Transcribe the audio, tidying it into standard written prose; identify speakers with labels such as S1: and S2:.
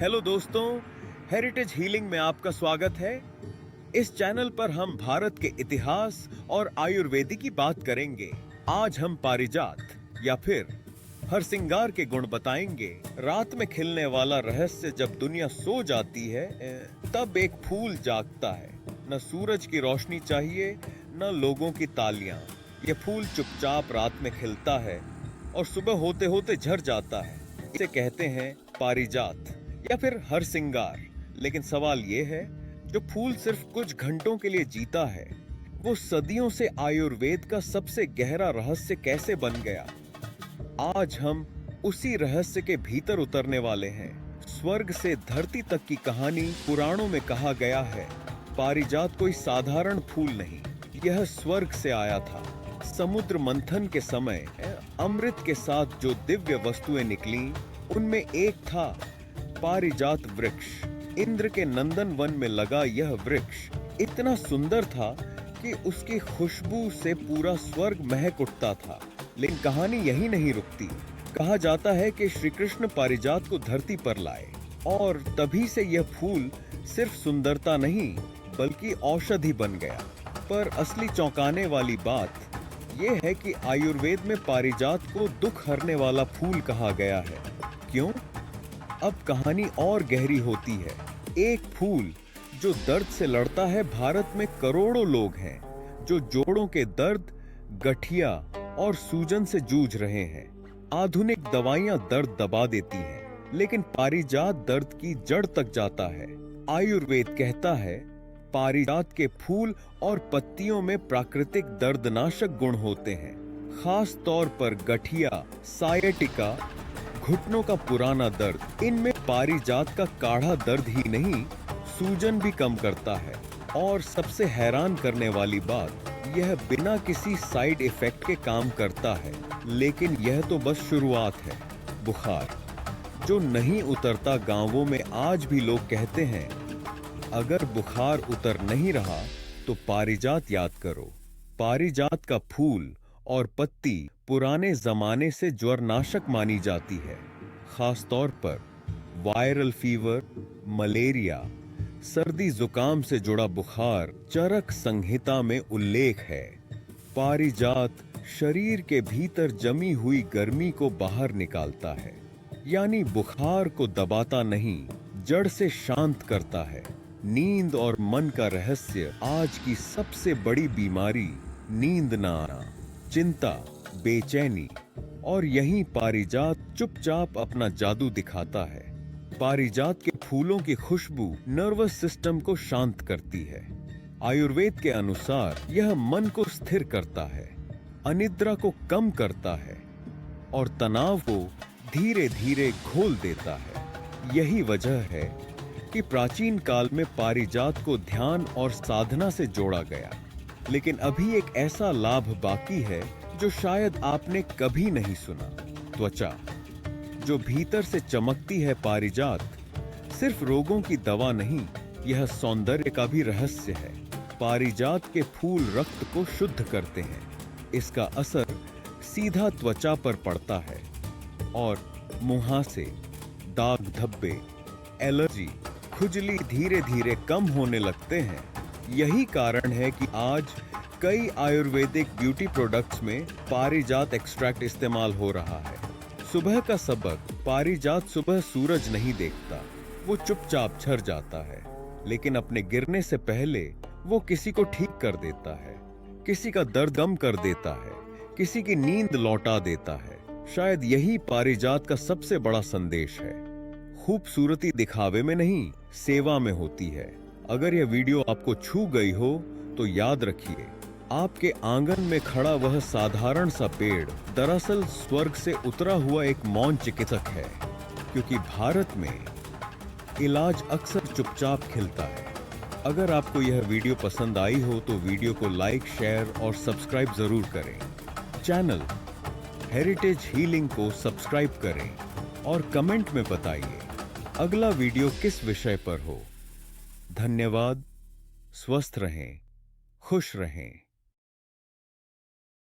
S1: Hello दोस्तों, heritage healing में आपका स्वागत है। इस चैनल पर हम भारत के इतिहास और आयुर्वेदिक की बात करेंगे। आज हम पारिजात या फिर हरसिंगार के गुण बताएंगे। रात में खिलने वाला रहस्य, जब दुनिया सो जाती है तब एक फूल जागता है। न सूरज की रोशनी चाहिए, न लोगों की तालियां। ये फूल चुपचाप रात में खिलता है और सुबह होते होते झड़ जाता है। इसे कहते हैं पारिजात या फिर हरसिंगार। लेकिन सवाल ये है, जो फूल सिर्फ कुछ घंटों के लिए जीता है, वो सदियों से आयुर्वेद का सबसे गहरा रहस्य कैसे बन गया? आज हम उसी रहस्य के भीतर उतरने वाले हैं। स्वर्ग से धरती तक की कहानी। पुराणों में कहा गया है, पारिजात कोई साधारण फूल नहीं, यह स्वर्ग से आया था। समुद्र मंथन के समय अमृत के साथ जो दिव्य वस्तुएं निकली, उनमें एक था पारिजात वृक्ष। इंद्र के नंदन वन में लगा यह वृक्ष इतना सुंदर था कि उसकी खुशबू से पूरा स्वर्ग महक उठता था। लेकिन कहानी यही नहीं रुकती। कहा जाता है कि श्री कृष्ण पारिजात को धरती पर लाए और तभी से यह फूल सिर्फ सुंदरता नहीं बल्कि औषधि बन गया। पर असली चौंकाने वाली बात यह है कि आयुर्वेद में पारिजात को दुख हरने वाला फूल कहा गया है। क्यों? अब कहानी और गहरी होती है। एक फूल जो दर्द से लड़ता है। भारत में करोड़ों लोग हैं जो जोड़ों के दर्द, गठिया और सूजन से जूझ रहे हैं। आधुनिक दवाइयां दर्द दबा देती हैं, लेकिन पारिजात दर्द की जड़ तक जाता है। आयुर्वेद कहता है, पारिजात के फूल और पत्तियों में प्राकृतिक दर्दनाशक गुण होते हैं। खास तौर पर गठिया, सायटिका, घुटनों का पुराना दर्द। इनमें पारिजात का काढ़ा दर्द ही नहीं, सूजन भी कम करता है। और सबसे हैरान करने वाली बात, यह बिना किसी साइड इफेक्ट के काम करता है। लेकिन यह तो बस शुरुआत है। बुखार जो नहीं उतरता, गांवों में आज भी लोग कहते हैं, अगर बुखार उतर नहीं रहा तो पारिजात याद करो। पारिजात का फूल और पत्ती पुराने जमाने से ज्वरनाशक मानी जाती है। खास तौर पर वायरल फीवर, मलेरिया, सर्दी जुकाम से जुड़ा बुखार चरक संहिता में उल्लेख है। पारिजात शरीर के भीतर जमी हुई गर्मी को बाहर निकालता है, यानी बुखार को दबाता नहीं, जड़ से शांत करता है। नींद और मन का रहस्य। आज की सबसे बड़ी बीमारी नींद ना आना, चिंता, बेचैनी, और यहीं पारिजात चुपचाप अपना जादू दिखाता है। पारिजात के फूलों की खुशबू नर्वस सिस्टम को शांत करती है। आयुर्वेद के अनुसार यह मन को स्थिर करता है, अनिद्रा को कम करता है और तनाव को धीरे धीरे घोल देता है। यही वजह है कि प्राचीन काल में पारिजात को ध्यान और साधना से जोड़ा गया। लेकिन अभी एक ऐसा लाभ बाकी है जो शायद आपने कभी नहीं सुना। त्वचा जो भीतर से चमकती है। पारिजात सिर्फ रोगों की दवा नहीं, यह सौंदर्य का भी रहस्य है। पारिजात के फूल रक्त को शुद्ध करते हैं। इसका असर सीधा त्वचा पर पड़ता है और मुहासे, दाग धब्बे, एलर्जी, खुजली धीरे धीरे कम होने लगते हैं। यही कारण है कि आज कई आयुर्वेदिक ब्यूटी प्रोडक्ट्स में पारिजात एक्सट्रैक्ट इस्तेमाल हो रहा है। सुबह का सबक, पारिजात सुबह सूरज नहीं देखता, वो चुपचाप झड़ जाता है। लेकिन अपने गिरने से पहले वो किसी को ठीक कर देता है, किसी का दर्द कम कर देता है, किसी की नींद लौटा देता है। शायद यही पारिजात का सबसे बड़ा संदेश है। खूबसूरती दिखावे में नहीं, सेवा में होती है। अगर यह वीडियो आपको छू गई हो तो याद रखिए, आपके आंगन में खड़ा वह साधारण सा पेड़ दरअसल स्वर्ग से उतरा हुआ एक मौन चिकित्सक है। क्योंकि भारत में इलाज अक्सर चुपचाप खिलता है। अगर आपको यह वीडियो पसंद आई हो तो वीडियो को लाइक, शेयर और सब्सक्राइब जरूर करें। चैनल हेरिटेज हीलिंग को सब्सक्राइब करें और कमेंट में बताइए अगला वीडियो किस विषय पर हो। धन्यवाद। स्वस्थ रहें, खुश रहें।